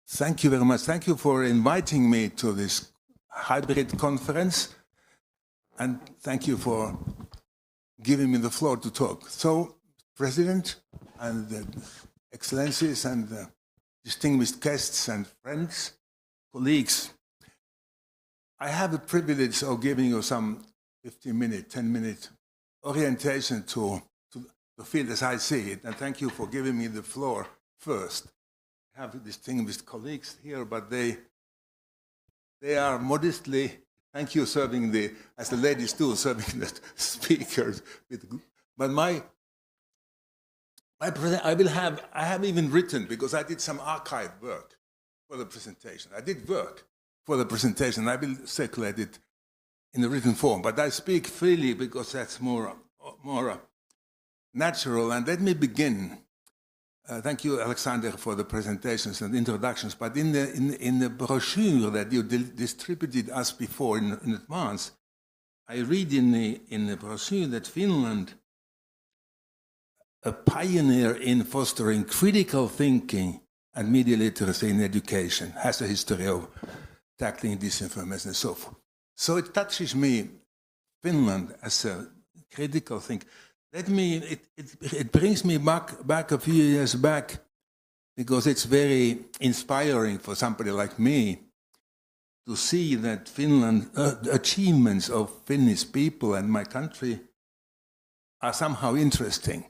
Thank you very much. Thank you for inviting me to this hybrid conference, and thank you for giving me the floor to talk. So, President and Excellencies and distinguished guests and friends, colleagues, I have the privilege of giving you some 15-minute, 10-minute orientation to the field as I see it, and thank you for giving me the floor first. I have distinguished colleagues here, but they are modestly, thank you, serving as the ladies do, serving the speakers. But I have even written, because I did some archive work for the presentation. I did work for the presentation. I will circulate it in a written form, but I speak freely because that's more natural. And let me begin. Thank you, Alexander, for the presentations and introductions. But in the brochure that you distributed us before in advance, I read in the brochure that Finland, a pioneer in fostering critical thinking and media literacy in education, has a history of tackling disinformation and so forth. So it touches me, Finland, as a critical thinker. It brings me back a few years back, because it's very inspiring for somebody like me to see that Finland, achievements of Finnish people and my country are somehow interesting.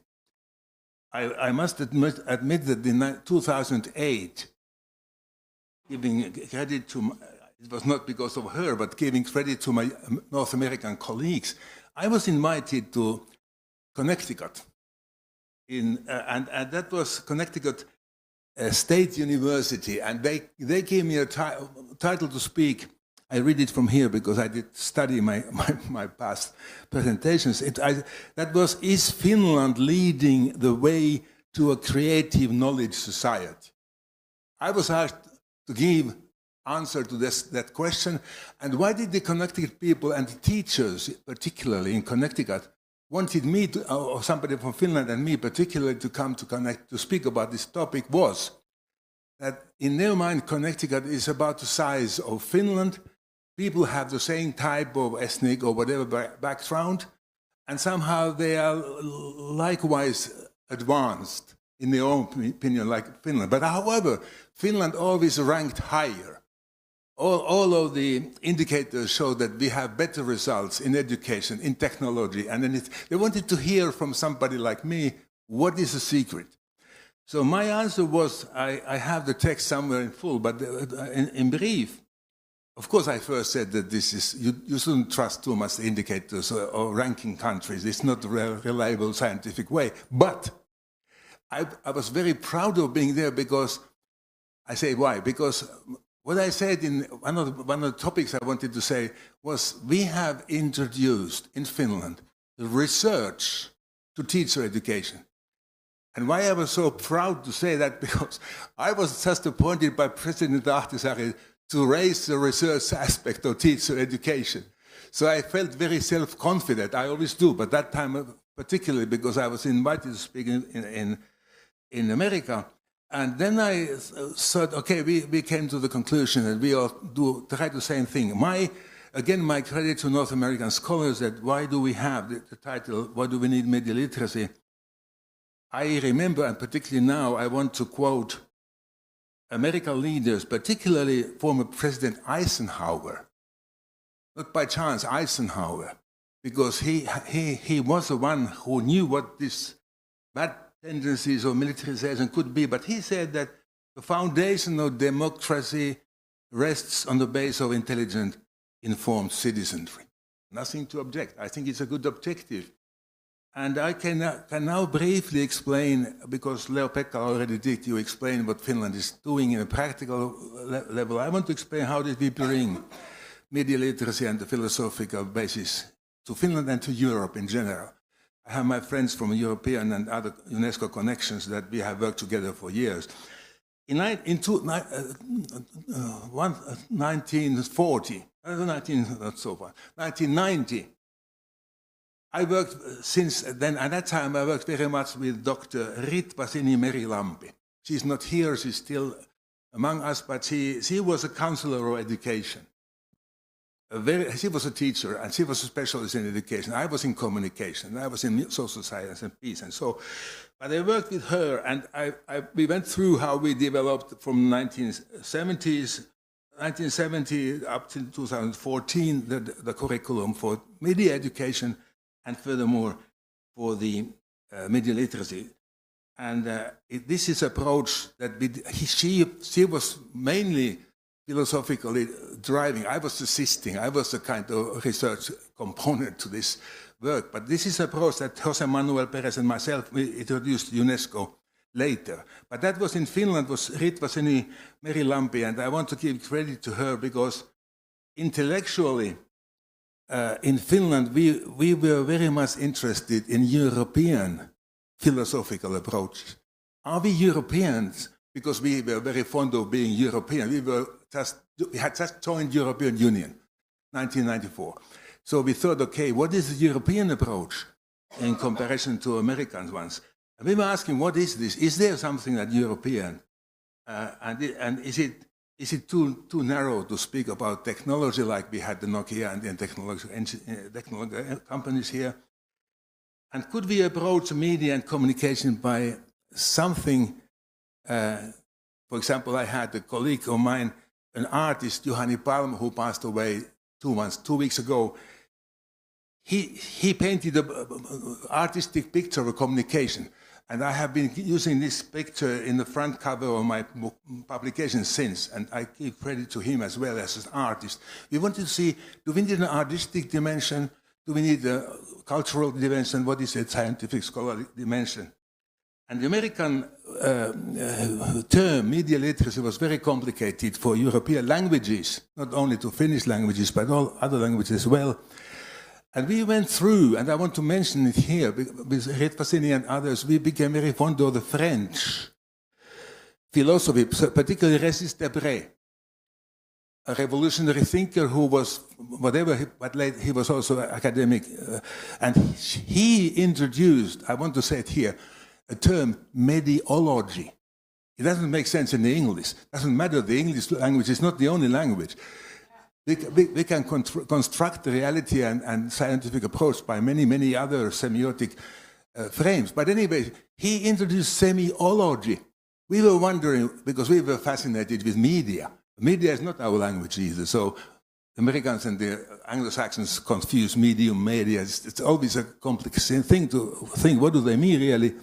I must admit that in 2008, giving credit to, it was not because of her, but giving credit to my North American colleagues, I was invited to Connecticut, and that was Connecticut State University, and they gave me a title to speak. I read it from here because I did study my past presentations. That was, "Is Finland leading the way to a creative knowledge society?" I was asked to give answer to that question, and why did the Connecticut people and the teachers, particularly in Connecticut, wanted me to, or somebody from Finland and me particularly, to come to speak about this topic, was that in their mind Connecticut is about the size of Finland. People have the same type of ethnic or whatever background, and somehow they are likewise advanced in their own opinion like Finland. But however, Finland always ranked higher. All of the indicators show that we have better results in education, in technology, and they wanted to hear from somebody like me, what is the secret? So my answer was, I have the text somewhere in full, but in brief, of course I first said that this is, you shouldn't trust too much the indicators or ranking countries. It's not a reliable scientific way. But I was very proud of being there because, I say why? Because what I said in one of the topics I wanted to say was, we have introduced in Finland the research to teacher education. And why I was so proud to say that, because I was just appointed by President Ahtisaari to raise the research aspect of teacher education. So I felt very self-confident. I always do, but that time particularly because I was invited to speak in America. And then I thought, okay, we came to the conclusion that we all try the same thing. Again, my credit to North American scholars, that why do we have the title, why do we need media literacy? I remember, and particularly now, I want to quote American leaders, particularly former President Eisenhower. Not by chance, Eisenhower, because he was the one who knew what this bad tendencies of militarization could be, but he said that the foundation of democracy rests on the base of intelligent, informed citizenry. Nothing to object. I think it's a good objective. And I can now briefly explain, because Leo-Pekka already did, you explain what Finland is doing in a practical level. I want to explain how did we bring media literacy and the philosophical basis to Finland and to Europe in general. I have my friends from European and other UNESCO connections that we have worked together for years. In 1990, I worked since then. At that time, I worked very much with Dr. Ritva Sinimäri-Lampi. She's not here. She's still among us, but she was a counselor of education. She was a teacher, and she was a specialist in education. I was in communication. I was in social science and peace, and so. But I worked with her, and we went through how we developed from 1970 up to 2014 the curriculum for media education, and furthermore for the media literacy. And this is approach that she was mainly philosophically driving. I was assisting. I was a kind of research component to this work. But this is an approach that Jose Manuel Perez and myself we introduced to UNESCO later. But that was in Finland, was Ritvaseni Merilampi, and I want to give credit to her because intellectually in Finland we were very much interested in European philosophical approaches. Are we Europeans? Because we were very fond of being European. We had just joined European Union, 1994. So we thought, okay, what is the European approach in comparison to American ones? And we were asking, what is this? Is there something that European? And is it too narrow to speak about technology like we had the Nokia and the technology companies here? And could we approach media and communication by something? For example, I had a colleague of mine, an artist, Juhani Palm, who passed away 2 weeks ago. He painted an artistic picture of communication, and I have been using this picture in the front cover of my publication since, and I give credit to him as well as an artist. We wanted to see, do we need an artistic dimension? Do we need a cultural dimension? What is a scientific scholarly dimension? And the American term, media literacy, was very complicated for European languages, not only to Finnish languages, but all other languages as well. And we went through, and I want to mention it here, with Ritvaseni and others, we became very fond of the French philosophy, particularly Régis Debray, a revolutionary thinker who was, but he was also academic. And he introduced, I want to say it here, a term, mediology. It doesn't make sense in the English. It doesn't matter, the English language is not the only language. We can construct the reality and scientific approach by many other semiotic frames. But anyway, he introduced semiology. We were wondering, because we were fascinated with media. Media is not our language either, so Americans and the Anglo-Saxons confuse medium, media. It's always a complex thing to think, what do they mean really?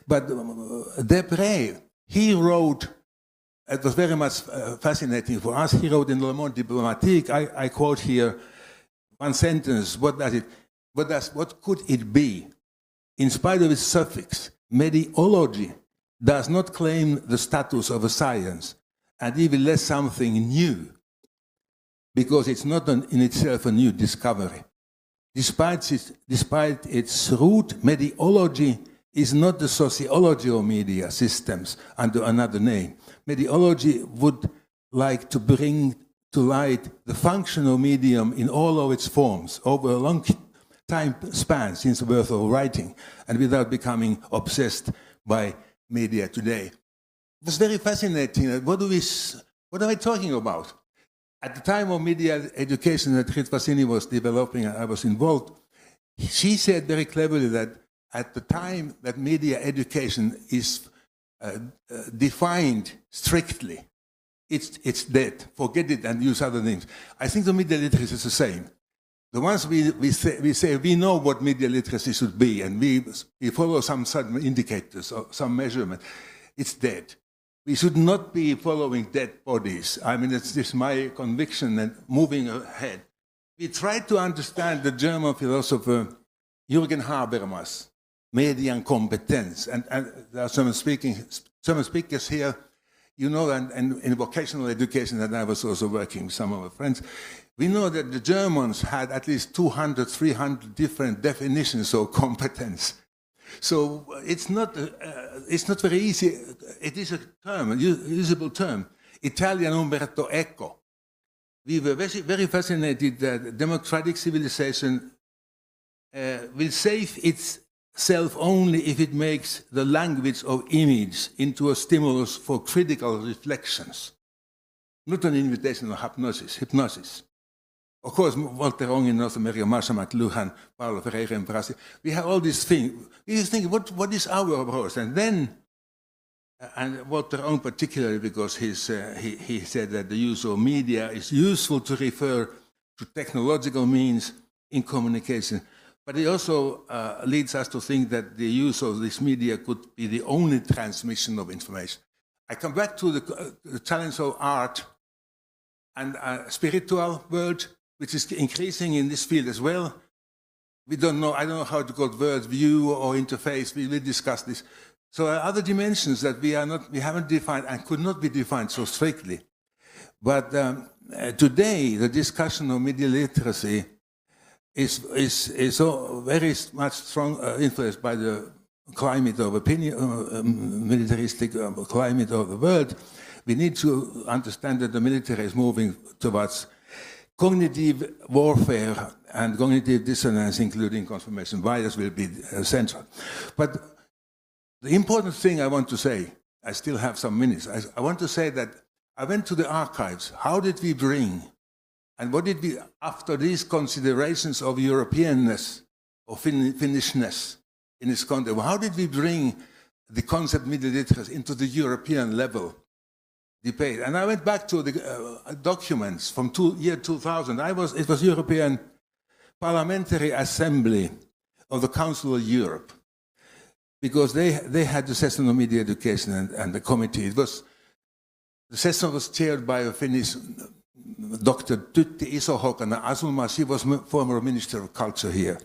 But Debray, he wrote, it was very much fascinating for us, he wrote in Le Monde Diplomatique, I quote here one sentence, what could it be? In spite of its suffix, mediology does not claim the status of a science, and even less something new, because it's not in itself a new discovery. Despite its root, mediology is not the sociology of media systems under another name. Mediology would like to bring to light the functional medium in all of its forms over a long time span since the birth of writing, and without becoming obsessed by media today. It was very fascinating. What am I talking about? At the time of media education that Ritvaseni was developing and I was involved, she said very cleverly that at the time that media education is defined strictly, it's dead. Forget it and use other names. I think the media literacy is the same. The ones we say we know what media literacy should be, and we follow some certain indicators or some measurement. It's dead. We should not be following dead bodies. I mean, it's just my conviction and moving ahead. We tried to understand the German philosopher Jürgen Habermas, Medienkompetenz, and there are some speakers here. You know, and in vocational education, that I was also working with some of my friends, we know that the Germans had at least 200, 300 different definitions of competence. So it's not very easy. It is a term, a usable term. Italian Umberto Eco. We were very fascinated that democratic civilization will save its self only if it makes the language of image into a stimulus for critical reflections, not an invitation of hypnosis. Of course, Walter Ong in North America, Marshall McLuhan, Paulo Freire in Brazil, we have all these things. We think, what is our approach? And then, and Walter Ong particularly, because he said that the use of media is useful to refer to technological means in communication. But it also leads us to think that the use of this media could be the only transmission of information. I come back to the challenge of art and spiritual world, which is increasing in this field as well. We don't know, I don't know how to call it, world view or interface. We will discuss this. So other dimensions that we haven't defined and could not be defined so strictly. But today, the discussion of media literacy is so very much strong influenced by the climate of opinion, militaristic climate of the world. We need to understand that the military is moving towards cognitive warfare and cognitive dissonance, including confirmation bias, will be central. But the important thing I want to say, I still have some minutes, I want to say that I went to the archives. How did we bring, and what did we, after these considerations of Europeanness, or Finnishness in its content, how did we bring the concept media literacy into the European level debate? And I went back to the documents from year 2000. It was European Parliamentary Assembly of the Council of Europe, because they had the session on media education and the committee. The session was chaired by a Finnish Dr. Tytti Isohokana Asuma. She was former Minister of Culture here.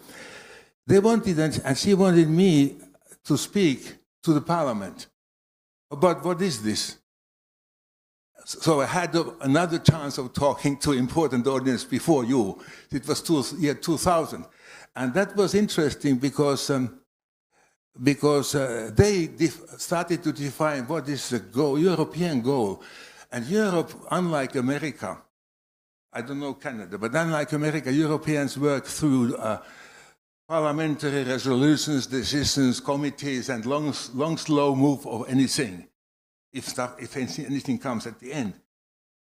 They wanted, and she wanted me to speak to the Parliament about what is this. So I had another chance of talking to important audience before you. It was year 2000. And that was interesting because they started to define what is the goal, European goal. And Europe, unlike America, I don't know Canada, but unlike America, Europeans work through parliamentary resolutions, decisions, committees, and long, slow move of anything, if anything comes at the end.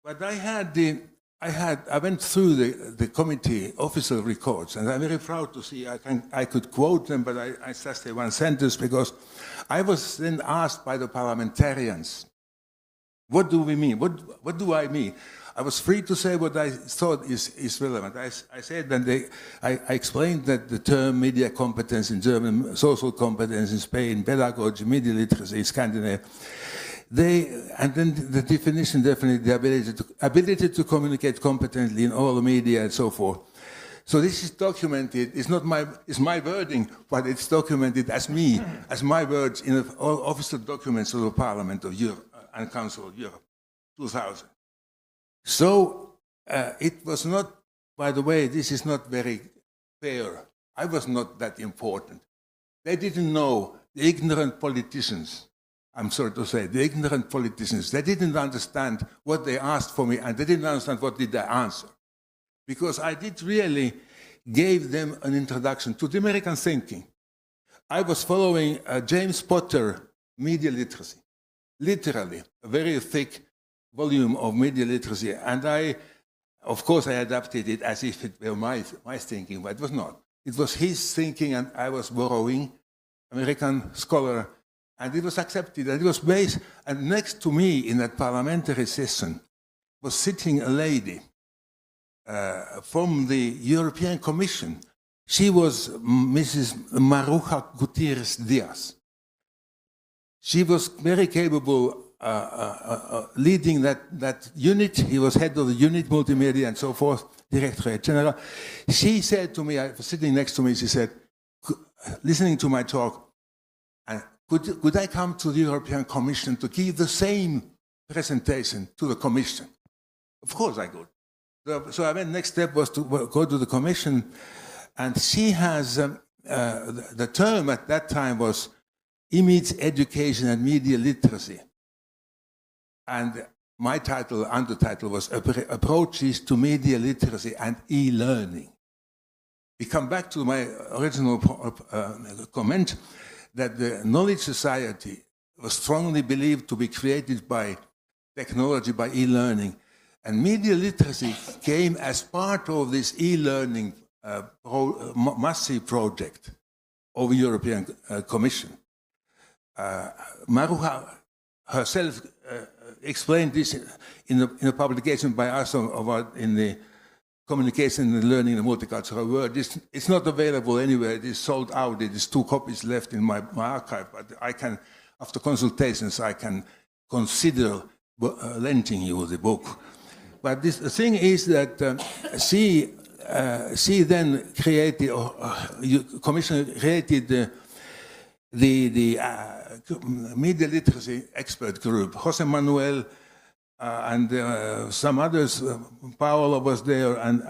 But I went through the committee official records, and I'm very proud to see I could quote them, but I just say one sentence, because I was then asked by the parliamentarians, what do we mean? What do I mean? I was free to say what I thought is relevant. I said that I explained that the term media competence in German, social competence in Spain, pedagogy, media literacy in Scandinavia. And then the definition definitely the ability to communicate competently in all the media and so forth. So this is documented. It's not my wording, but it's documented as my words in all official documents of the Parliament of Europe and Council of Europe, 2000. So it was not, by the way, this is not very fair. I was not that important. They didn't know, the ignorant politicians, I'm sorry to say, the ignorant politicians, they didn't understand what they asked for me, and they didn't understand what did I answer. Because I did really gave them an introduction to the American thinking. I was following James Potter, Media Literacy, literally, a very thick volume of media literacy, and of course I adapted it as if it were my thinking, but it was not. It was his thinking, and I was borrowing, American scholar, and it was accepted, and it was based, and next to me in that parliamentary session was sitting a lady from the European Commission. She was Mrs. Maruja Gutierrez-Diaz. She was very capable leading that unit. He was head of the unit, multimedia and so forth, Directorate General. She said to me, I was sitting next to me, she said, listening to my talk, could I come to the European Commission to give the same presentation to the Commission? Of course I could. So I went, next step was to go to the Commission, and she has, the term at that time was image education and media literacy. And my undertitle was Approaches to Media Literacy and E-Learning. we come back to my original comment that the knowledge society was strongly believed to be created by technology, by e-learning. And media literacy came as part of this e-learning massive project of the European Commission. Maruha herself explained this in a publication by us in the Communication and Learning in the Multicultural World. It's not available anywhere. It is sold out. It is 2 copies left in my archive. But I can, after consultations, I can consider lending you the book. But the thing is that she then created, Commission created the media literacy expert group. Jose Manuel and some others, Paolo was there, and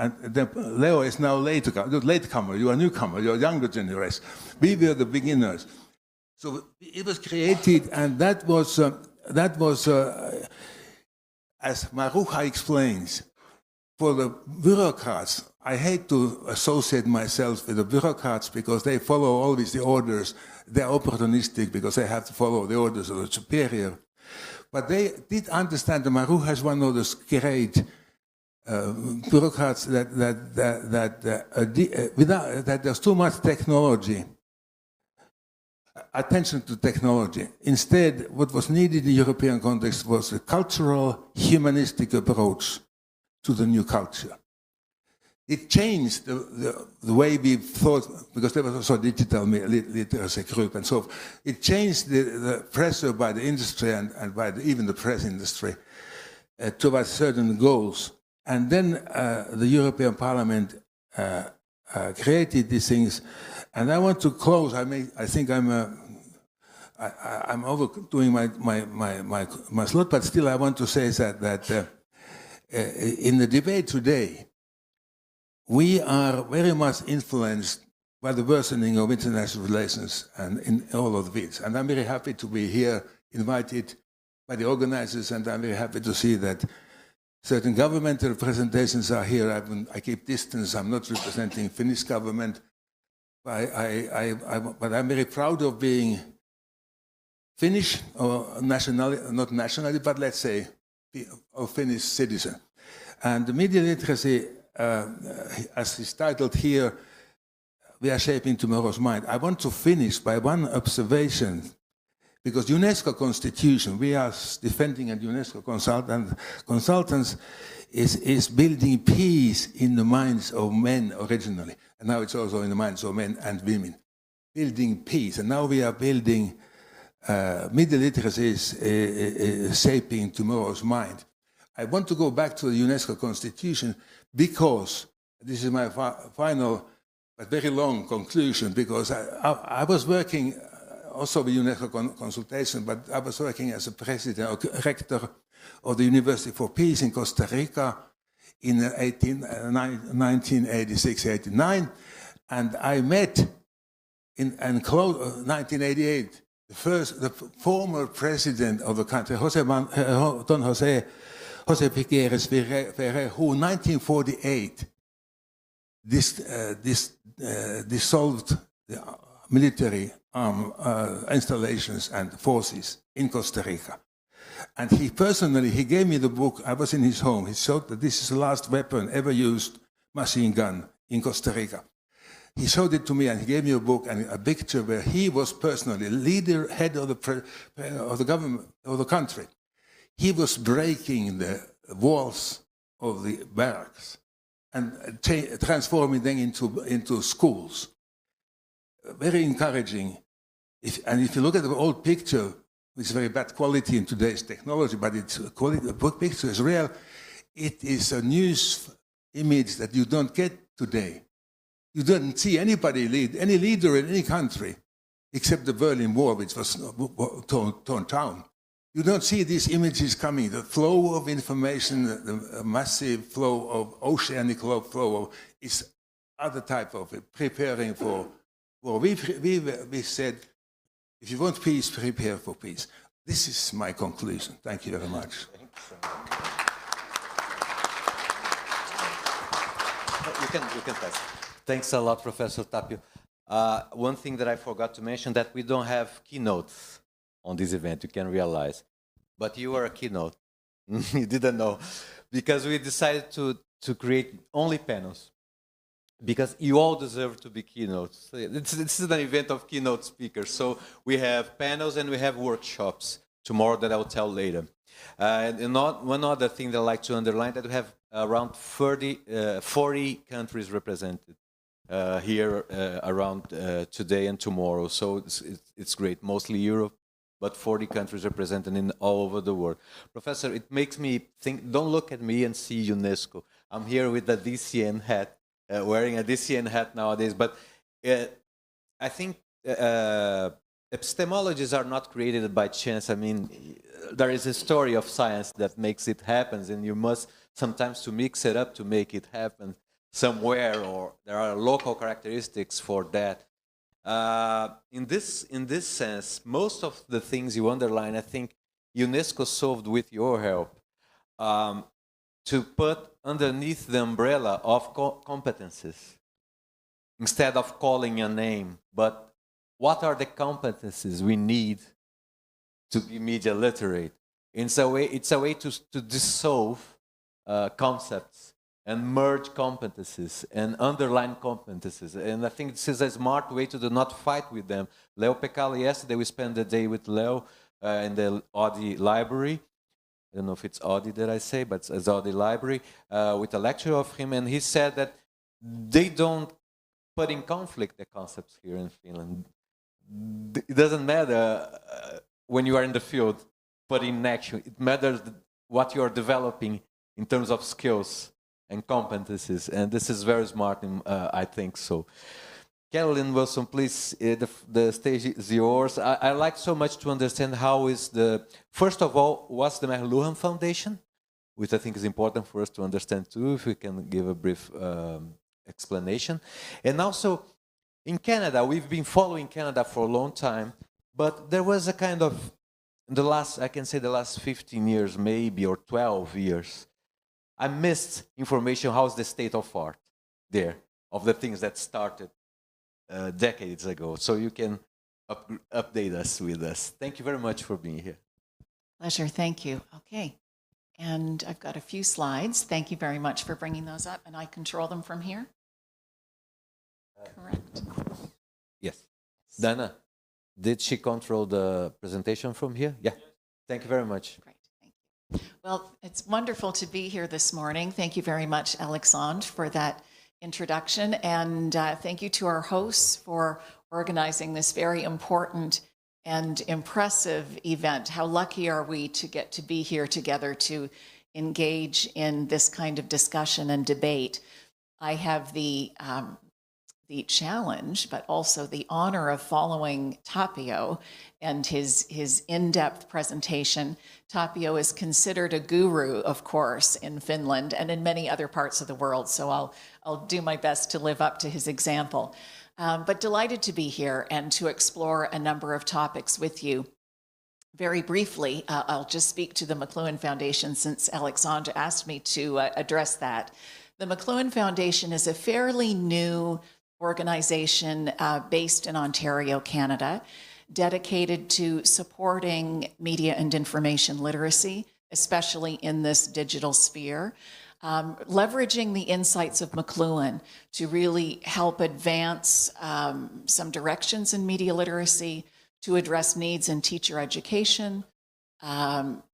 Leo is now latecomer. You are a newcomer, you are a younger generation. We were the beginners. So it was created, and that was as Maruha explains, for the bureaucrats. I hate to associate myself with the bureaucrats because they follow always the orders. They're opportunistic because they have to follow the orders of the superior. But they did understand that Maruha is one of those great bureaucrats that there's too much technology, attention to technology. Instead, what was needed in the European context was a cultural, humanistic approach to the new culture. It changed the way we thought, because there was also a digital literacy group and so forth. It changed the pressure by the industry and by even the press industry towards certain goals. And then the European Parliament created these things. And I want to close. I think I'm overdoing my slot, but still I want to say that in the debate today, we are very much influenced by the worsening of international relations and in all of this. And I'm very happy to be here, invited by the organizers, and I'm very happy to see that certain governmental representations are here. I keep distance. I'm not representing Finnish government. But I'm very proud of being Finnish, or not nationally, but let's say a Finnish citizen. And the media literacy, as is titled here, we are shaping tomorrow's mind. I want to finish by one observation, because UNESCO Constitution, we are defending a UNESCO consultants is building peace in the minds of men originally, and now it's also in the minds of men and women. Building peace, and now we are building media literacy is shaping tomorrow's mind. I want to go back to the UNESCO Constitution because this is my final but very long conclusion, because I was working also with UNESCO consultation, but I was working as a president or rector of the University for Peace in Costa Rica in 1986-89, and I met in 1988 the former president of the country, Don Jose Figueres Ferrer, who in 1948 dissolved the military installations and forces in Costa Rica. And he gave me the book. I was in his home. He showed that this is the last weapon ever used, machine gun, in Costa Rica. He showed it to me, and he gave me a book and a picture where he was personally leader, head of the government of the country. He was breaking the walls of the barracks and transforming them into schools. Very encouraging. And if you look at the old picture, it's very bad quality in today's technology, but the picture is real. It is a news image that you don't get today. You don't see any leader in any country, except the Berlin Wall, which was torn down. You don't see these images coming. The flow of information, the massive flow of oceanic flow is other type of it, preparing for war. We said, if you want peace, prepare for peace. This is my conclusion. Thank you very much. You can pass. Thanks a lot, Professor Tapio. One thing that I forgot to mention, that we don't have keynotes on this event, you can realize. But you are a keynote. You didn't know. Because we decided to create only panels. Because you all deserve to be keynotes. This is an event of keynote speakers. So we have panels and we have workshops tomorrow that I will tell later. And one other thing that I like to underline, that we have around 40 countries represented here around today and tomorrow. So it's great, mostly Europe, but 40 countries represented in all over the world. Professor, it makes me think, don't look at me and see UNESCO. I'm here with the DCN hat, wearing a DCN hat nowadays, but I think epistemologies are not created by chance. I mean, there is a story of science that makes it happen, and you must sometimes to mix it up to make it happen somewhere, or there are local characteristics for that. In this sense, most of the things you underline, I think UNESCO solved with your help, to put underneath the umbrella of competences, instead of calling a name, but what are the competencies we need to be media literate? It's a way to dissolve concepts and merge competencies and underline competencies. And I think this is a smart way to do not fight with them. Leo Pecali, yesterday we spent the day with Leo in the Audi library. I don't know if it's Audi that I say, but it's Audi library, with a lecture of him. And he said that they don't put in conflict the concepts here in Finland. It doesn't matter when you are in the field, but in action. It matters what you are developing in terms of skills and competencies, and this is very smart, I think so. Carolyn Wilson, please, the stage is yours. I like so much to understand how is first of all, what's the McLuhan Foundation, which I think is important for us to understand too, if we can give a brief explanation. And also, in Canada, we've been following Canada for a long time, but there was a kind of, I can say the last 15 years maybe, or 12 years, I missed information, how's the state of art there, of the things that started decades ago. So you can update us with us. Thank you very much for being here. Pleasure, thank you. Okay, and I've got a few slides. Thank you very much for bringing those up, and I control them from here? Correct. Yes. Dana, did she control the presentation from here? Yeah. Thank you very much. Great, thank you. Well, it's wonderful to be here this morning. Thank you very much, Alexandre, for that introduction, and thank you to our hosts for organizing this very important and impressive event. How lucky are we to get to be here together to engage in this kind of discussion and debate. I have the challenge, but also the honor of following Tapio and his in-depth presentation. Tapio is considered a guru, of course, in Finland and in many other parts of the world, so I'll do my best to live up to his example. But delighted to be here and to explore a number of topics with you. Very briefly, I'll just speak to the McLuhan Foundation since Alexandre asked me to address that. The McLuhan Foundation is a fairly new organization based in Ontario, Canada, dedicated to supporting media and information literacy, especially in this digital sphere, leveraging the insights of McLuhan to really help advance some directions in media literacy, to address needs in teacher education,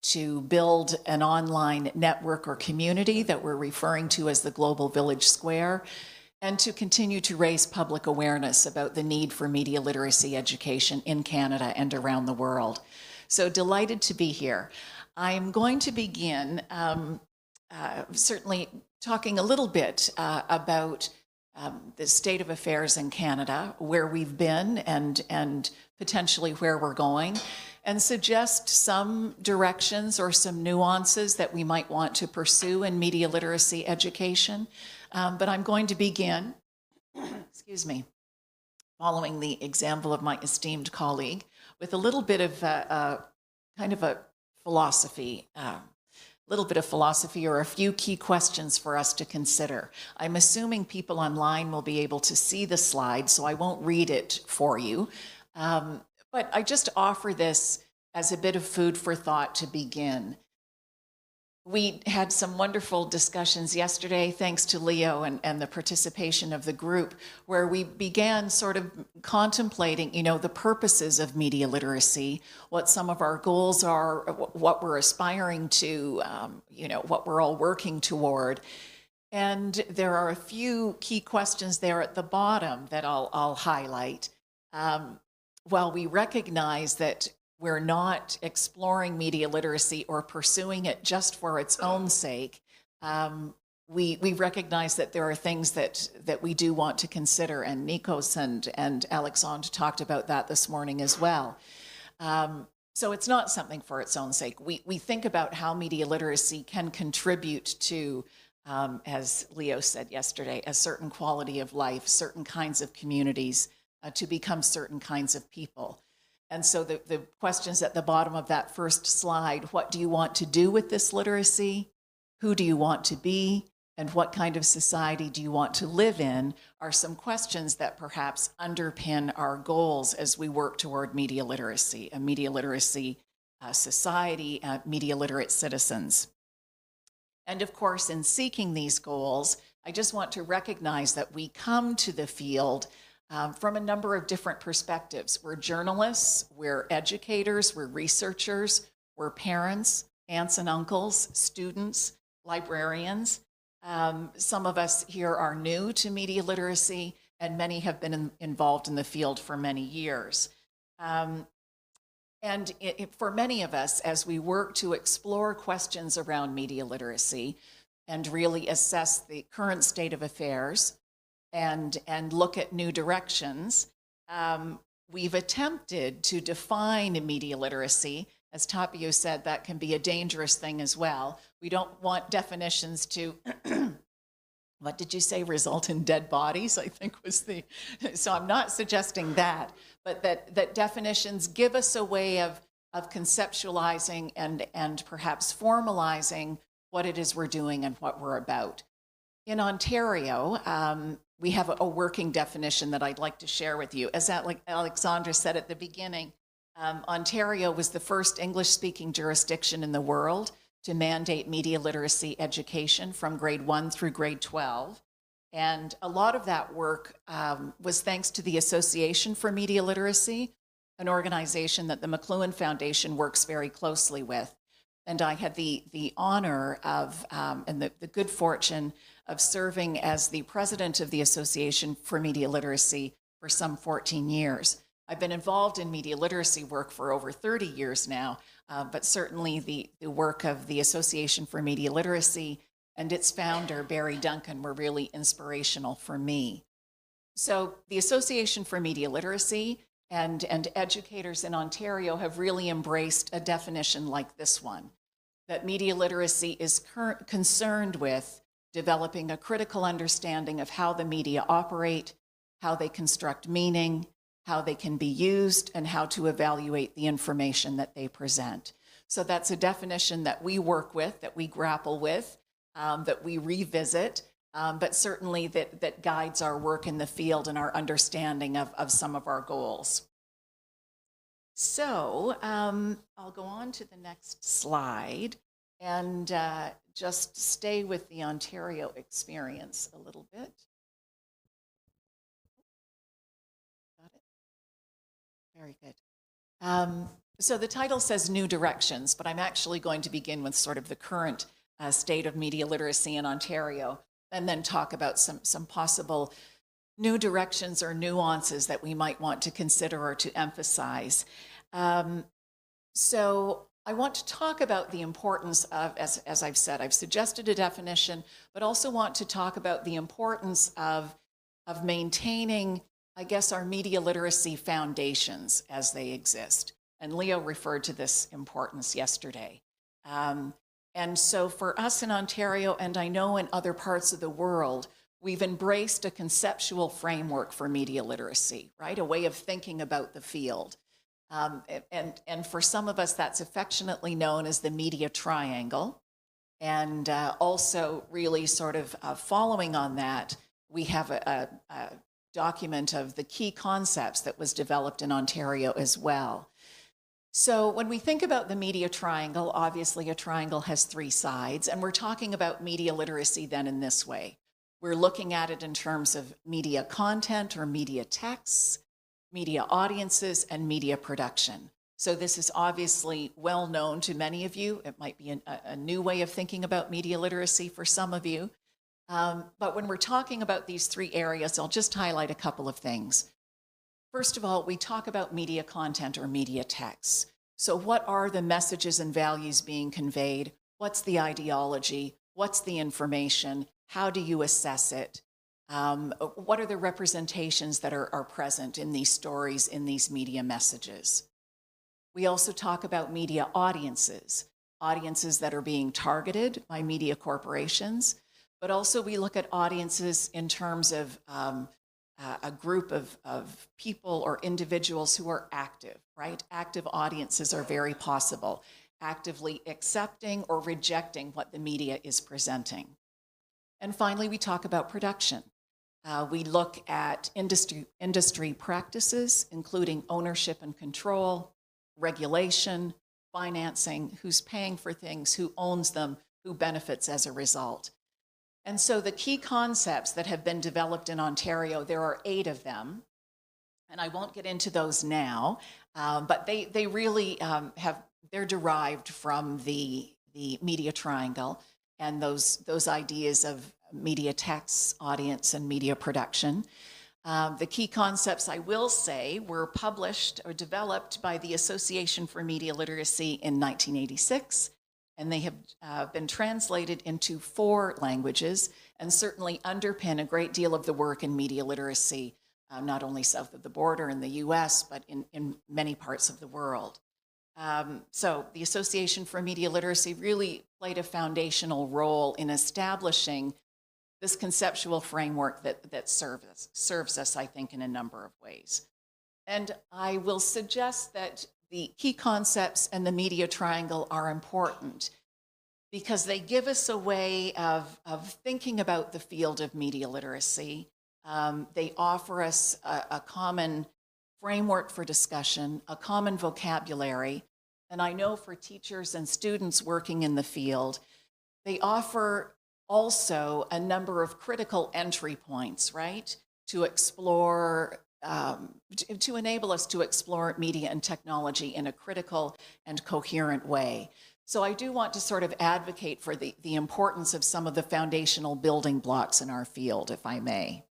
to build an online network or community that we're referring to as the Global Village Square, and to continue to raise public awareness about the need for media literacy education in Canada and around the world. So delighted to be here. I'm going to begin certainly talking a little bit about the state of affairs in Canada, where we've been and potentially where we're going, and suggest some directions or some nuances that we might want to pursue in media literacy education. But I'm going to begin, excuse me, following the example of my esteemed colleague, with a little bit of kind of a philosophy little bit of philosophy or a few key questions for us to consider. I'm assuming people online will be able to see the slide, so I won't read it for you. But I just offer this as a bit of food for thought to begin. We had some wonderful discussions yesterday, thanks to Leo and the participation of the group, where we began sort of contemplating, the purposes of media literacy, what some of our goals are, what we're aspiring to, what we're all working toward. And there are a few key questions there at the bottom that I'll highlight. While we recognize that we're not exploring media literacy or pursuing it just for its own sake, we recognize that there are things that we do want to consider, and Nikos and Alexandre talked about that this morning as well. So it's not something for its own sake. We think about how media literacy can contribute to, as Leo said yesterday, a certain quality of life, certain kinds of communities, to become certain kinds of people. And so the questions at the bottom of that first slide: what do you want to do with this literacy? Who do you want to be? And what kind of society do you want to live in? Are some questions that perhaps underpin our goals as we work toward media literacy, a media literacy society, media literate citizens. And of course, in seeking these goals, I just want to recognize that we come to the field from a number of different perspectives. We're journalists, we're educators, we're researchers, we're parents, aunts and uncles, students, librarians. Some of us here are new to media literacy, and many have been involved in the field for many years. And for many of us, as we work to explore questions around media literacy and really assess the current state of affairs, and look at new directions, we've attempted to define media literacy. As Tapio said, that can be a dangerous thing as well. We don't want definitions to, what did you say, result in dead bodies, I think was the, so I'm not suggesting that, but that definitions give us a way of conceptualizing and perhaps formalizing what it is we're doing and what we're about. In Ontario, we have a working definition that I'd like to share with you. As Alexandre said at the beginning, Ontario was the first English-speaking jurisdiction in the world to mandate media literacy education from grade 1 through grade 12. And a lot of that work was thanks to the Association for Media Literacy, an organization that the McLuhan Foundation works very closely with. And I had the honor of, and the good fortune of serving as the president of the Association for Media Literacy for some 14 years. I've been involved in media literacy work for over 30 years now, but certainly the work of the Association for Media Literacy and its founder, Barry Duncan, were really inspirational for me. So the Association for Media Literacy and educators in Ontario have really embraced a definition like this one, that media literacy is concerned with developing a critical understanding of how the media operate, how they construct meaning, how they can be used, and how to evaluate the information that they present. So that's a definition that we work with, that we grapple with, that we revisit, but certainly that guides our work in the field and our understanding of some of our goals. So I'll go on to the next slide and just stay with the Ontario experience a little bit. Got it? Very good. So the title says New Directions, but I'm actually going to begin with sort of the current state of media literacy in Ontario, and then talk about some possible new directions or nuances that we might want to consider or to emphasize. So I want to talk about the importance of, as I've said, I've suggested a definition, but also want to talk about the importance of maintaining, I guess, our media literacy foundations as they exist. And Leo referred to this importance yesterday. And so for us in Ontario, and I know in other parts of the world, we've embraced a conceptual framework for media literacy, right? A way of thinking about the field. And for some of us, that's affectionately known as the media triangle. And also really sort of following on that, we have a document of the key concepts that was developed in Ontario as well. So when we think about the media triangle, obviously a triangle has three sides, and we're talking about media literacy then in this way. We're looking at it in terms of media content or media texts, media audiences, and media production. So this is obviously well known to many of you. It might be a new way of thinking about media literacy for some of you. But when we're talking about these three areas, I'll just highlight a couple of things. First of all, we talk about media content or media texts. So what are the messages and values being conveyed? What's the ideology? What's the information? How do you assess it? What are the representations that are present in these stories, in these media messages? We also talk about media audiences, audiences that are being targeted by media corporations, but also we look at audiences in terms of a group of people or individuals who are active, right? Active audiences are very possible, actively accepting or rejecting what the media is presenting. And finally, we talk about production. We look at industry practices, including ownership and control, regulation, financing, who's paying for things, who owns them, who benefits as a result. And so the key concepts that have been developed in Ontario, there are 8 of them, and I won't get into those now, but they really they're derived from the media triangle and those ideas of media texts, audience, and media production. The key concepts, I will say, were published or developed by the Association for Media Literacy in 1986, and they have been translated into 4 languages and certainly underpin a great deal of the work in media literacy, not only south of the border in the US, but in many parts of the world. So the Association for Media Literacy really played a foundational role in establishing this conceptual framework that serves us, I think, in a number of ways. And I will suggest that the key concepts and the media triangle are important because they give us a way of thinking about the field of media literacy. They offer us a common framework for discussion, a common vocabulary, and I know for teachers and students working in the field, they offer also a number of critical entry points, right, to explore, to enable us to explore media and technology in a critical and coherent way. So I do want to sort of advocate for the importance of some of the foundational building blocks in our field, if I may.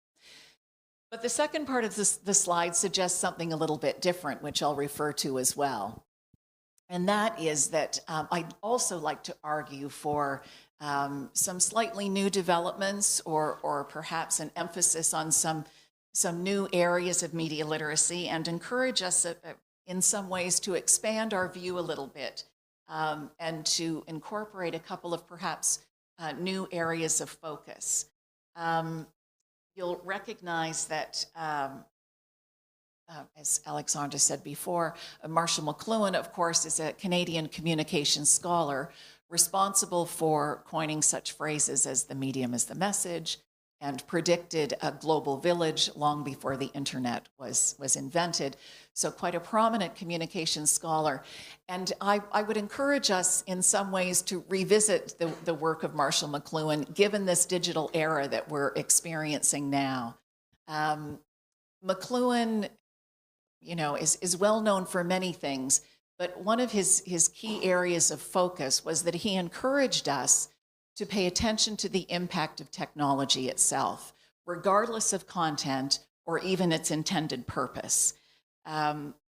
But the second part of the slide suggests something a little bit different, which I'll refer to as well. And that is that I'd also like to argue for some slightly new developments or perhaps an emphasis on some new areas of media literacy and encourage us in some ways to expand our view a little bit and to incorporate a couple of perhaps new areas of focus. You'll recognize that as Alexandra said before, Marshall McLuhan, of course, is a Canadian communications scholar responsible for coining such phrases as the medium is the message and predicted a global village long before the internet was invented. So quite a prominent communications scholar. And I would encourage us in some ways to revisit the work of Marshall McLuhan, given this digital era that we're experiencing now. McLuhan, is well known for many things, but one of his key areas of focus was that he encouraged us to pay attention to the impact of technology itself, regardless of content or even its intended purpose.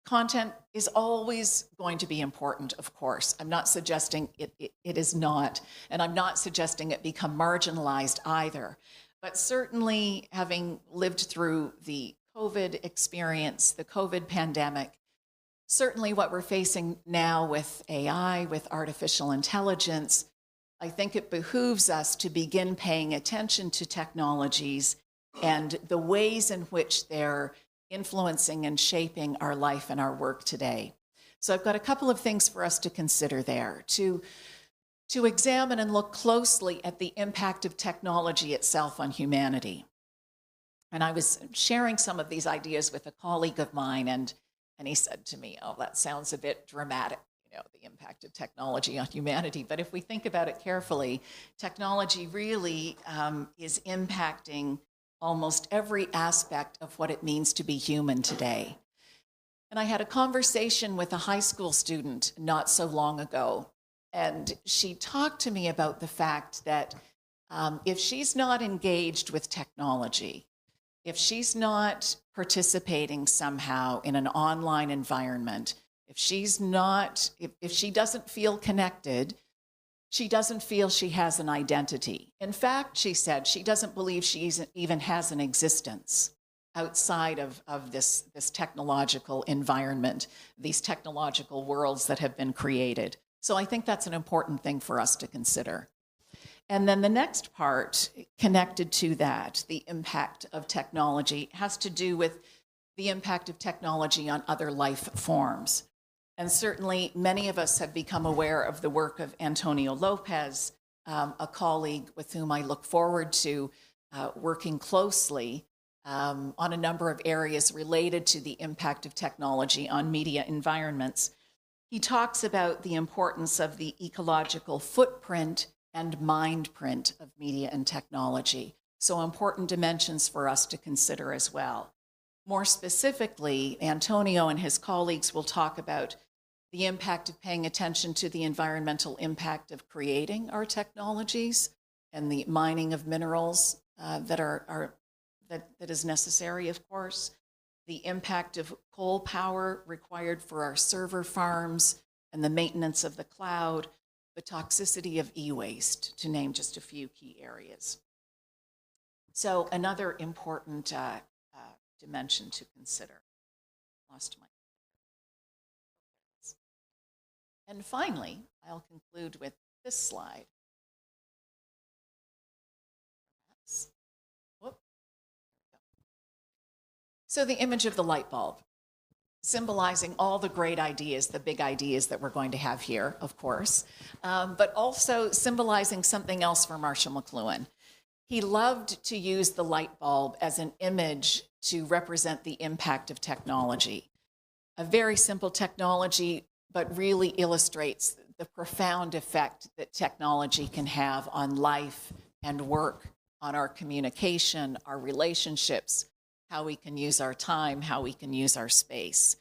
Content is always going to be important, of course. I'm not suggesting it is not, and I'm not suggesting it become marginalized either. But certainly, having lived through the COVID experience, the COVID pandemic, certainly what we're facing now with AI, with artificial intelligence, I think it behooves us to begin paying attention to technologies and the ways in which they're influencing and shaping our life and our work today. So I've got a couple of things for us to consider there. To to examine and look closely at the impact of technology itself on humanity. And I was sharing some of these ideas with a colleague of mine, and he said to me, oh, that sounds a bit dramatic, the impact of technology on humanity. But if we think about it carefully, technology really is impacting almost every aspect of what it means to be human today. And I had a conversation with a high school student not so long ago, and she talked to me about the fact that if she's not engaged with technology, if she's not participating somehow in an online environment, if she doesn't feel connected, she doesn't feel she has an identity. In fact, she said she doesn't believe she even has an existence outside of this technological environment, these technological worlds that have been created. So I think that's an important thing for us to consider. And then the next part connected to that, the impact of technology, has to do with the impact of technology on other life forms. And certainly many of us have become aware of the work of Antonio Lopez, a colleague with whom I look forward to working closely on a number of areas related to the impact of technology on media environments. He talks about the importance of the ecological footprint and mind print of media and technology. So important dimensions for us to consider as well. More specifically, Antonio and his colleagues will talk about the impact of paying attention to the environmental impact of creating our technologies and the mining of minerals that is necessary, of course, the impact of coal power required for our server farms and the maintenance of the cloud, the toxicity of e-waste, to name just a few key areas. So another important dimension to consider. Lost my. And finally, I'll conclude with this slide. So the image of the light bulb, symbolizing all the great ideas, the big ideas that we're going to have here, of course, but also symbolizing something else for Marshall McLuhan. He loved to use the light bulb as an image to represent the impact of technology. A very simple technology, but really illustrates the profound effect that technology can have on life and work, on our communication, our relationships, how we can use our time, how we can use our space.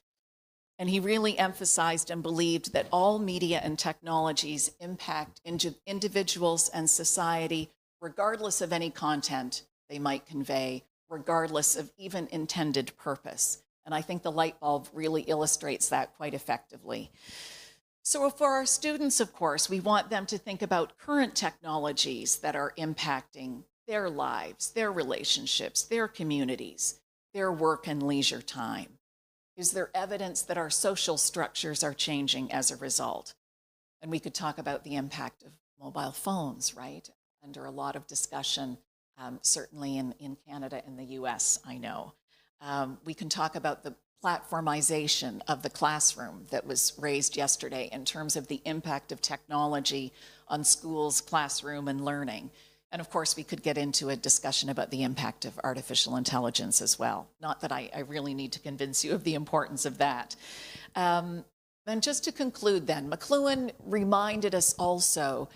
And he really emphasized and believed that all media and technologies impact individuals and society, regardless of any content they might convey, regardless of even intended purpose. And I think the light bulb really illustrates that quite effectively. So for our students, of course, we want them to think about current technologies that are impacting their lives, their relationships, their communities, their work and leisure time. Is there evidence that our social structures are changing as a result? And we could talk about the impact of mobile phones, right? Under a lot of discussion, certainly in Canada and the US, I know. We can talk about the platformization of the classroom that was raised yesterday in terms of the impact of technology on schools, classroom, and learning. And of course, we could get into a discussion about the impact of artificial intelligence as well. Not that I really need to convince you of the importance of that. And just to conclude then, McLuhan reminded us also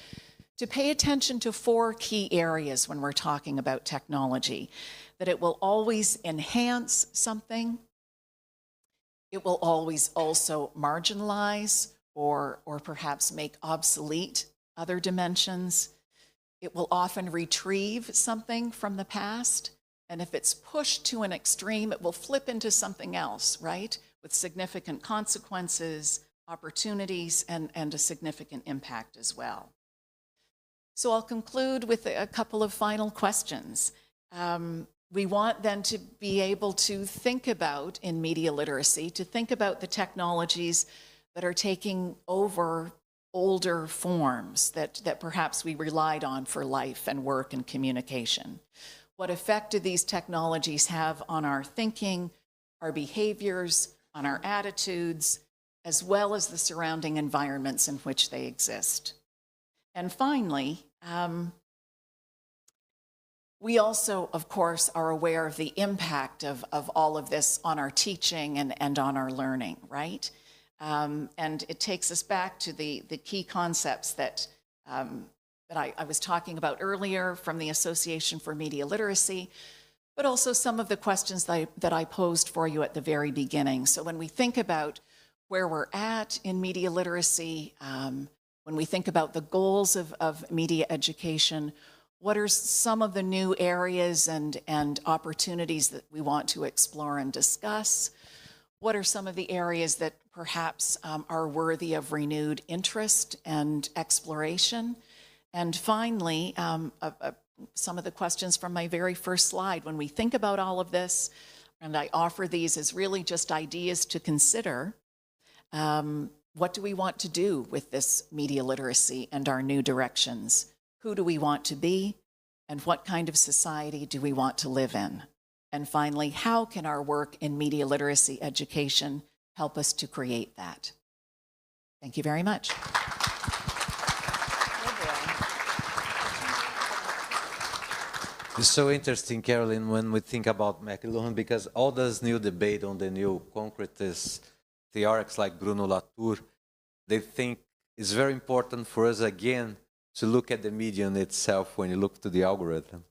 to pay attention to 4 key areas when we're talking about technology. That it will always enhance something, it will always also marginalize or perhaps make obsolete other dimensions. It will often retrieve something from the past, and if it's pushed to an extreme, it will flip into something else, right? With significant consequences, opportunities, and a significant impact as well. So I'll conclude with a couple of final questions. We want then to be able to think about, in media literacy, to think about the technologies that are taking over older forms that perhaps we relied on for life and work and communication. What effect do these technologies have on our thinking, our behaviors, on our attitudes, as well as the surrounding environments in which they exist? And finally, we also, of course, are aware of the impact of all of this on our teaching and on our learning, right? And it takes us back to the key concepts that I was talking about earlier from the Association for Media Literacy, but also some of the questions that I posed for you at the very beginning. So when we think about where we're at in media literacy, when we think about the goals of media education, what are some of the new areas and opportunities that we want to explore and discuss? What are some of the areas that perhaps are worthy of renewed interest and exploration? And finally, some of the questions from my very first slide. When we think about all of this, and I offer these as really just ideas to consider, what do we want to do with this media literacy and our new directions? Who do we want to be? And what kind of society do we want to live in? And finally, how can our work in media literacy education help us to create that? Thank you very much. It's so interesting, Caroline, when we think about McLuhan, because all this new debate on the new concretist theorics like Bruno Latour, they think it's very important for us, again, to look at the medium itself when you look to the algorithm.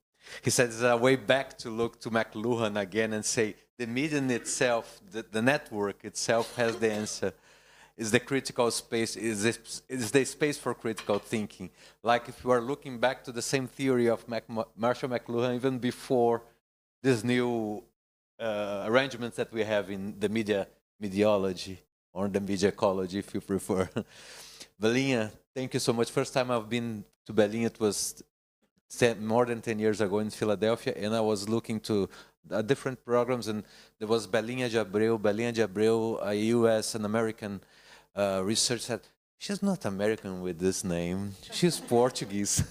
He said it's a way back to look to McLuhan again and say the medium itself, the network itself has the answer. Is the critical space, is the space for critical thinking. Like if you are looking back to the same theory of Marshall McLuhan, even before these new arrangements that we have in the mediology, or the media ecology, if you prefer. Belinha, thank you so much. First time I've been to Belinha, it was more than 10 years ago in Philadelphia, and I was looking to different programs, and there was Belinha de Abreu, a US and American research said, she's not American with this name, she's Portuguese.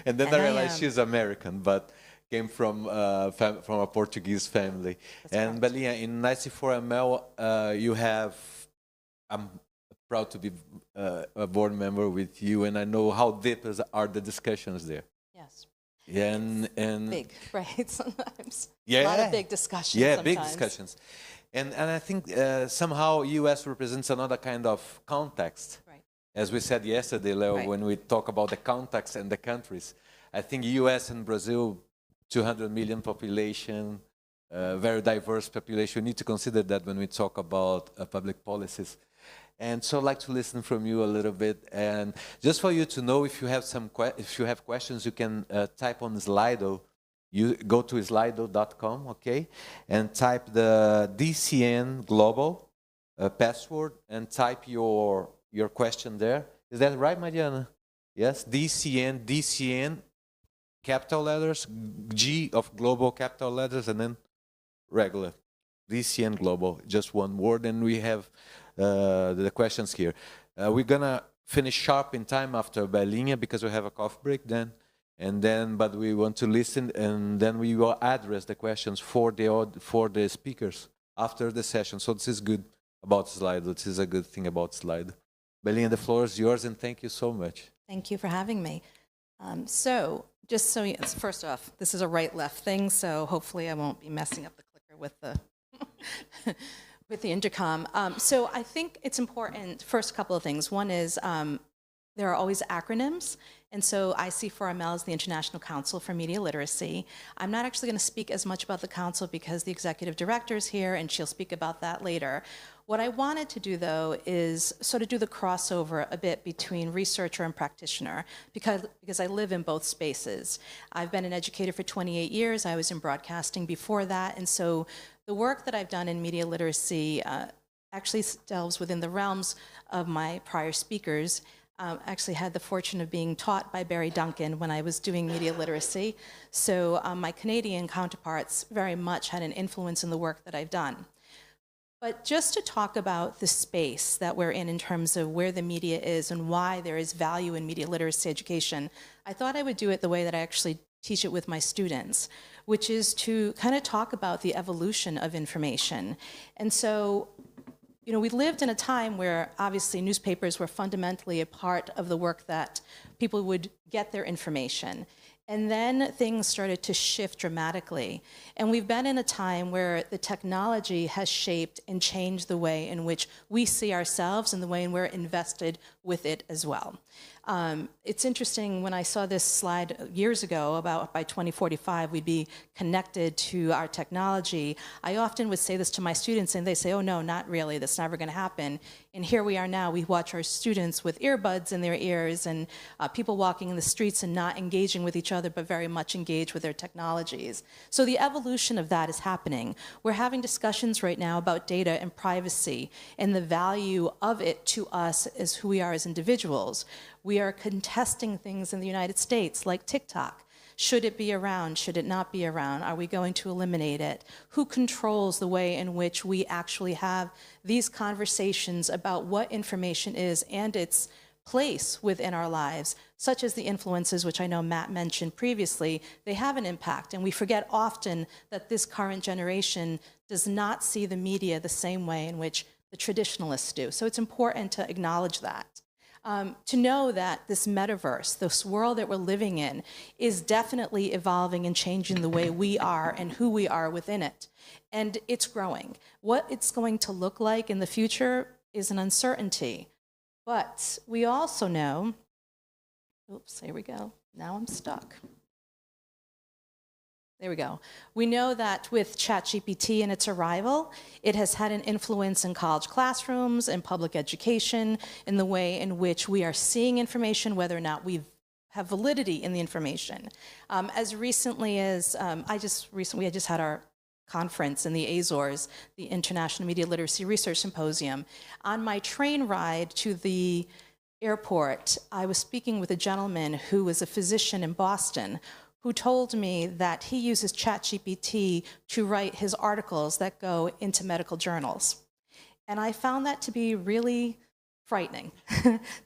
And then I realized she's American, but came from a Portuguese family. That's and correct. Belinha, in 94ML, you have, I'm proud to be a board member with you, and I know how deep are the discussions there. Yes. Yeah, and big, right? Sometimes. Yeah. A lot of big discussions. Yeah, sometimes. Big discussions. And I think somehow US represents another kind of context. Right. As we said yesterday, Leo, right. when we talk about the context and the countries, I think US and Brazil, 200 million population, very diverse population. We need to consider that when we talk about public policies. And so I'd like to listen from you a little bit. And just for you to know, if you have questions, you can type on Slido. You go to slido.com, okay, and type the DCN global password and type your question there. Is that right, Mariana? Yes, DCN, capital letters, G of global capital letters, and then regular. DCN global, just one word, and we have the questions here. We're gonna finish sharp in time after Belinha because we have a coffee break then. And then, but we want to listen, and then we will address the questions for the speakers after the session. So this is good about Slido. This is a good thing about Slido. Belinha, the floor is yours, and thank you so much. Thank you for having me. So, just so you, first off, this is a right-left thing, so hopefully I won't be messing up the clicker with the with the intercom. So I think it's important. First, a couple of things. One is there are always acronyms. And so IC4ML is the International Council for Media Literacy. I'm not actually going to speak as much about the council because the executive director is here and she'll speak about that later. What I wanted to do, though, is sort of do the crossover a bit between researcher and practitioner because I live in both spaces. I've been an educator for 28 years. I was in broadcasting before that. And so the work that I've done in media literacy actually delves within the realms of my prior speakers. Actually had the fortune of being taught by Barry Duncan when I was doing media literacy. So my Canadian counterparts very much had an influence in the work that I've done. But just to talk about the space that we're in terms of where the media is and why there is value in media literacy education, I thought I would do it the way that I actually teach it with my students, which is to kind of talk about the evolution of information. And so you know, we lived in a time where obviously newspapers were fundamentally a part of the work that people would get their information. And then things started to shift dramatically. And we've been in a time where the technology has shaped and changed the way in which we see ourselves and the way in we're invested with it as well. It's interesting, when I saw this slide years ago about by 2045 we'd be connected to our technology, I often would say this to my students and they say, oh no, not really, that's never going to happen. And here we are now, we watch our students with earbuds in their ears and people walking in the streets and not engaging with each other but very much engaged with their technologies. So the evolution of that is happening. We're having discussions right now about data and privacy and the value of it to us as who we are as individuals. We are contesting things in the United States, like TikTok. Should it be around? Should it not be around? Are we going to eliminate it? Who controls the way in which we actually have these conversations about what information is and its place within our lives, such as the influences, which I know Matt mentioned previously? They have an impact, and we forget often that this current generation does not see the media the same way in which the traditionalists do. So it's important to acknowledge that. To know that this metaverse, this world that we're living in, is definitely evolving and changing the way we are and who we are within it. And it's growing. What it's going to look like in the future is an uncertainty. But we also know, oops, here we go. Now I'm stuck. There we go. We know that with ChatGPT and its arrival, it has had an influence in college classrooms and public education, in the way in which we are seeing information, whether or not we have validity in the information. As recently as, we had just had our conference in the Azores, the International Media Literacy Research Symposium. On my train ride to the airport, I was speaking with a gentleman who was a physician in Boston, who told me that he uses ChatGPT to write his articles that go into medical journals. And I found that to be really frightening,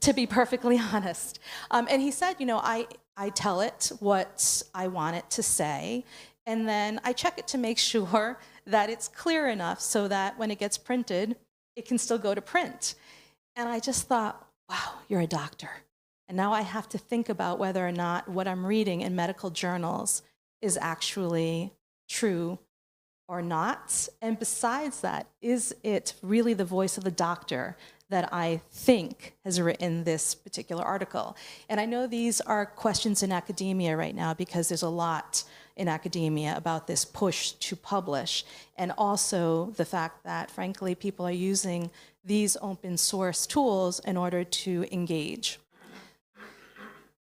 to be perfectly honest. And he said, you know, I tell it what I want it to say, and then I check it to make sure that it's clear enough so that when it gets printed, it can still go to print. And I just thought, wow, you're a doctor. And now I have to think about whether or not what I'm reading in medical journals is actually true or not. And besides that, is it really the voice of the doctor that I think has written this particular article? And I know these are questions in academia right now because there's a lot in academia about this push to publish, and also the fact that, frankly, people are using these open source tools in order to engage.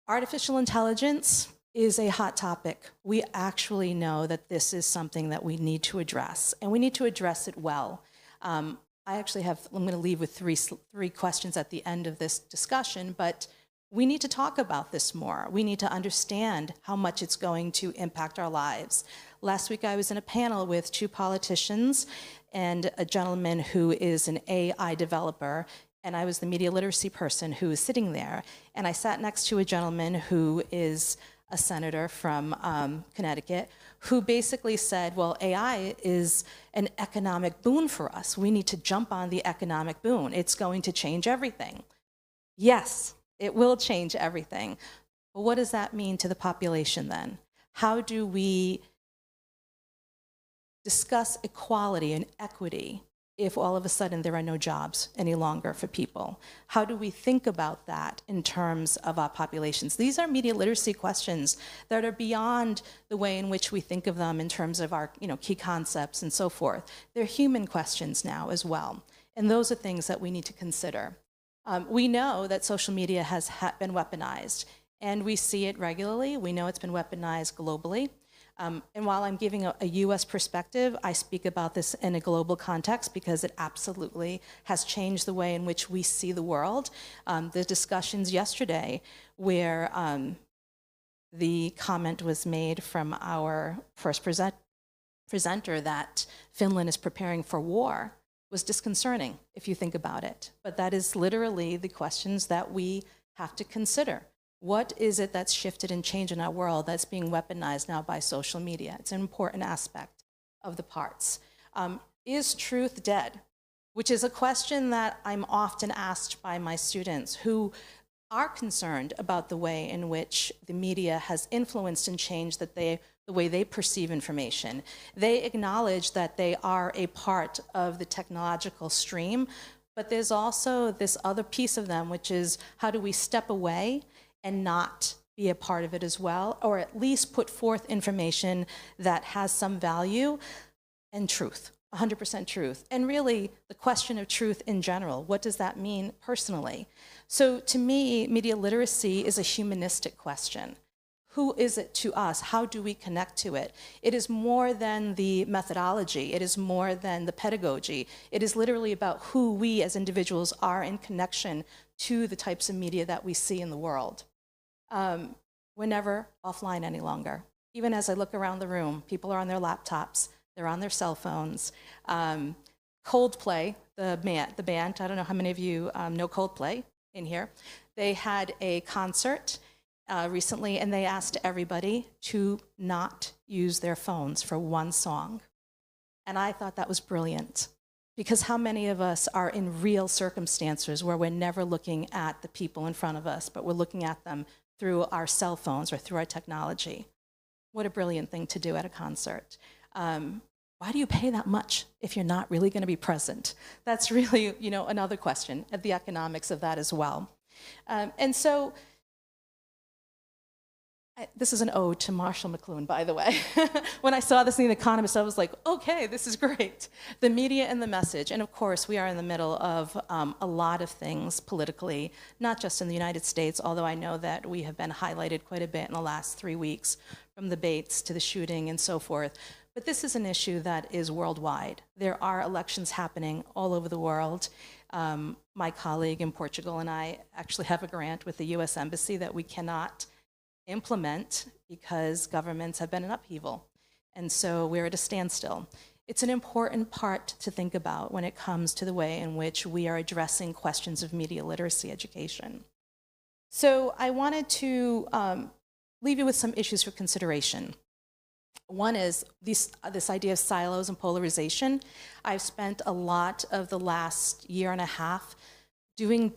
Artificial intelligence is a hot topic. We actually know that this is something that we need to address, and we need to address it well. I'm going to leave with three questions at the end of this discussion, but we need to talk about this more. We need to understand how much it's going to impact our lives. Last week I was in a panel with two politicians and a gentleman who is an AI developer, and I was the media literacy person who was sitting there. And I sat next to a gentleman who is a senator from Connecticut, who basically said, well, AI is an economic boon for us. We need to jump on the economic boon. It's going to change everything. Yes, it will change everything. But what does that mean to the population then? How do we discuss equality and equity if all of a sudden there are no jobs any longer for people? How do we think about that in terms of our populations? These are media literacy questions that are beyond the way in which we think of them in terms of our key concepts and so forth. They're human questions now as well. And those are things that we need to consider. We know that social media has been weaponized, and we see it regularly. We know it's been weaponized globally. And while I'm giving a US perspective, I speak about this in a global context because it absolutely has changed the way in which we see the world. The discussions yesterday where the comment was made from our first presenter that Finland is preparing for war was disconcerting if you think about it. But that is literally the questions that we have to consider. What is it that's shifted and changed in our world that's being weaponized now by social media? It's an important aspect of the parts. Is truth dead? which is a question that I'm often asked by my students who are concerned about the way in which the media has influenced and changed the way they perceive information. They acknowledge that they are a part of the technological stream, but there's also this other piece of them, which is how do we step away and not be a part of it as well, or at least put forth information that has some value and truth. 100% truth. And really, the question of truth in general, what does that mean personally? So to me, media literacy is a humanistic question. Who is it to us? How do we connect to it? It is more than the methodology. It is more than the pedagogy. It is literally about who we as individuals are in connection to the types of media that we see in the world. We're never offline any longer. Even as I look around the room, people are on their laptops. They're on their cell phones. Coldplay, the band, I don't know how many of you know Coldplay in here. They had a concert recently, and they asked everybody to not use their phones for one song. And I thought that was brilliant, because how many of us are in real circumstances where we're never looking at the people in front of us, but we're looking at them through our cell phones or through our technology? What a brilliant thing to do at a concert. Why do you pay that much if you're not really going to be present? That's really, another question at the economics of that as well. And so, this is an ode to Marshall McLuhan, by the way. When I saw this in The Economist, I was like, okay, this is great. The media and the message. And of course, we are in the middle of a lot of things politically, not just in the United States, although I know that we have been highlighted quite a bit in the last 3 weeks, from the Bates to the shooting and so forth. But this is an issue that is worldwide. There are elections happening all over the world. My colleague in Portugal and I actually have a grant with the US Embassy that we cannot implement because governments have been in upheaval. And so we're at a standstill. It's an important part to think about when it comes to the way in which we are addressing questions of media literacy education. So I wanted to leave you with some issues for consideration. One is this idea of silos and polarization. I've spent a lot of the last year and a half doing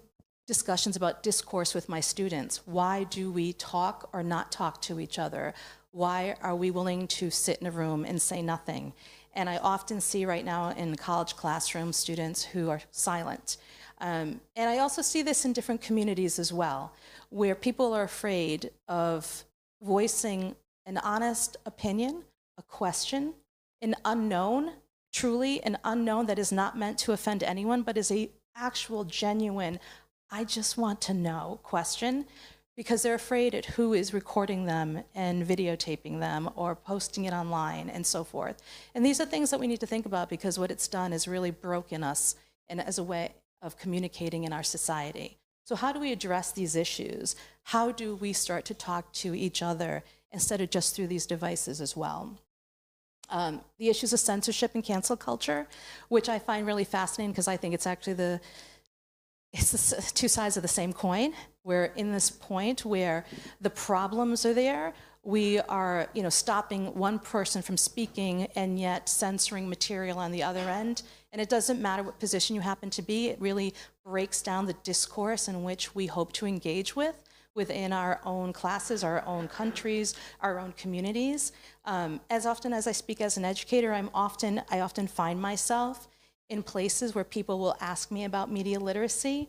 discussions about discourse with my students. Why do we talk or not talk to each other? Why are we willing to sit in a room and say nothing? And I often see right now in college classrooms students who are silent. And I also see this in different communities as well, where people are afraid of voicing an honest opinion, a question, an unknown, truly an unknown that is not meant to offend anyone, but is an actual, genuine, I just want to know question, because they're afraid at who is recording them and videotaping them or posting it online and so forth. And these are things that we need to think about, because what it's done is really broken us as a way of communicating in our society. So how do we address these issues? How do we start to talk to each other instead of just through these devices as well? The issues of censorship and cancel culture, which I find really fascinating, because I think it's actually it's the two sides of the same coin. We're in this point where the problems are there. We are, stopping one person from speaking and yet censoring material on the other end. And it doesn't matter what position you happen to be. It really breaks down the discourse in which we hope to engage within our own classes, our own countries, our own communities. As often as I speak as an educator, I often find myself in places where people will ask me about media literacy,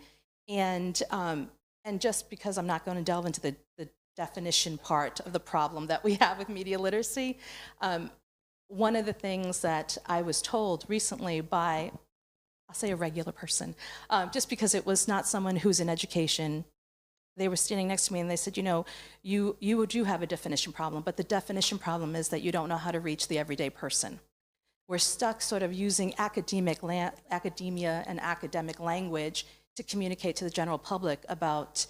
and just because I'm not going to delve into the definition part of the problem that we have with media literacy, one of the things that I was told recently by, I'll say a regular person, just because it was not someone who's in education. They were standing next to me and they said, you do have a definition problem, but the definition problem is that you don't know how to reach the everyday person. We're stuck sort of using academia and academic language to communicate to the general public about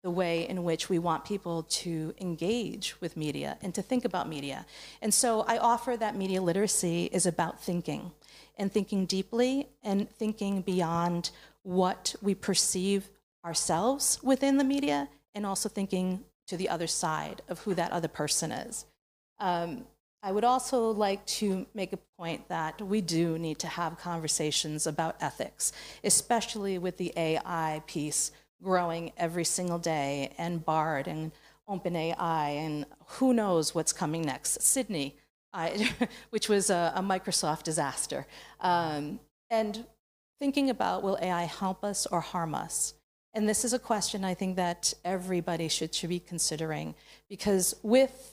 the way in which we want people to engage with media and to think about media. And so I offer that media literacy is about thinking, and thinking deeply, and thinking beyond what we perceive ourselves within the media, and also thinking to the other side of who that other person is. I would also like to make a point that we do need to have conversations about ethics, especially with the AI piece growing every single day, and BARD and OpenAI, and who knows what's coming next. Sydney, which was a Microsoft disaster. And thinking about, will AI help us or harm us? And this is a question I think that everybody should be considering, because with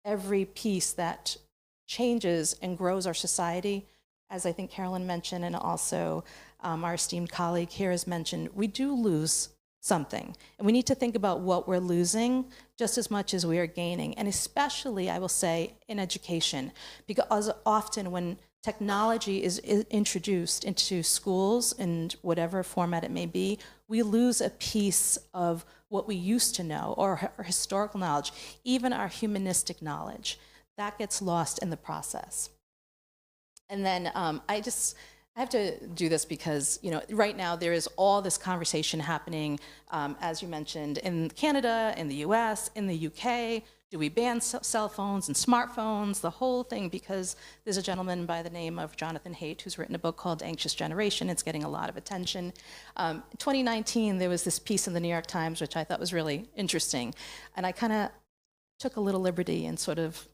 every piece that changes and grows our society, as I think Carolyn mentioned, and also our esteemed colleague here has mentioned, we do lose something. And we need to think about what we're losing just as much as we are gaining. And especially, I will say, in education, because often when technology is introduced into schools in whatever format it may be, we lose a piece of what we used to know, or our historical knowledge, even our humanistic knowledge. That gets lost in the process. And then I have to do this because, you know, right now there is all this conversation happening, as you mentioned, in Canada, in the US, in the UK. Do we ban cell phones and smartphones, the whole thing? Because there's a gentleman by the name of Jonathan Haidt who's written a book called Anxious Generation. It's getting a lot of attention. In 2019, there was this piece in the New York Times, which I thought was really interesting. And I kind of took a little liberty and sort of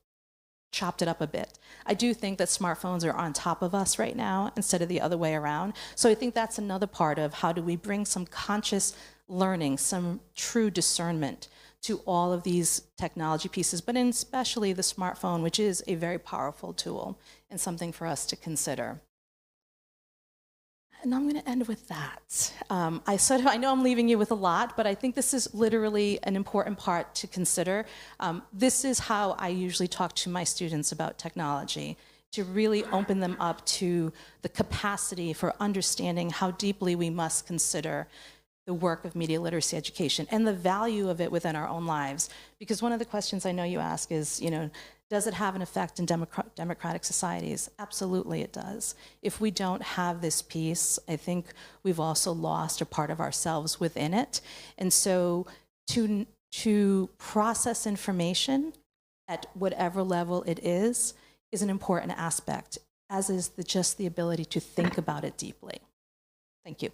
chopped it up a bit. I do think that smartphones are on top of us right now instead of the other way around. So I think that's another part of how do we bring some conscious learning, some true discernment to all of these technology pieces, but especially the smartphone, which is a very powerful tool and something for us to consider. And I'm going to end with that. I know I'm leaving you with a lot, but I think this is literally an important part to consider. This is how I usually talk to my students about technology, to really open them up to the capacity for understanding how deeply we must consider the work of media literacy education and the value of it within our own lives. Because one of the questions I know you ask is, you know, does it have an effect in democratic societies? Absolutely it does. If we don't have this piece, I think we've also lost a part of ourselves within it. And so to process information at whatever level it is an important aspect, as is just the ability to think about it deeply. Thank you.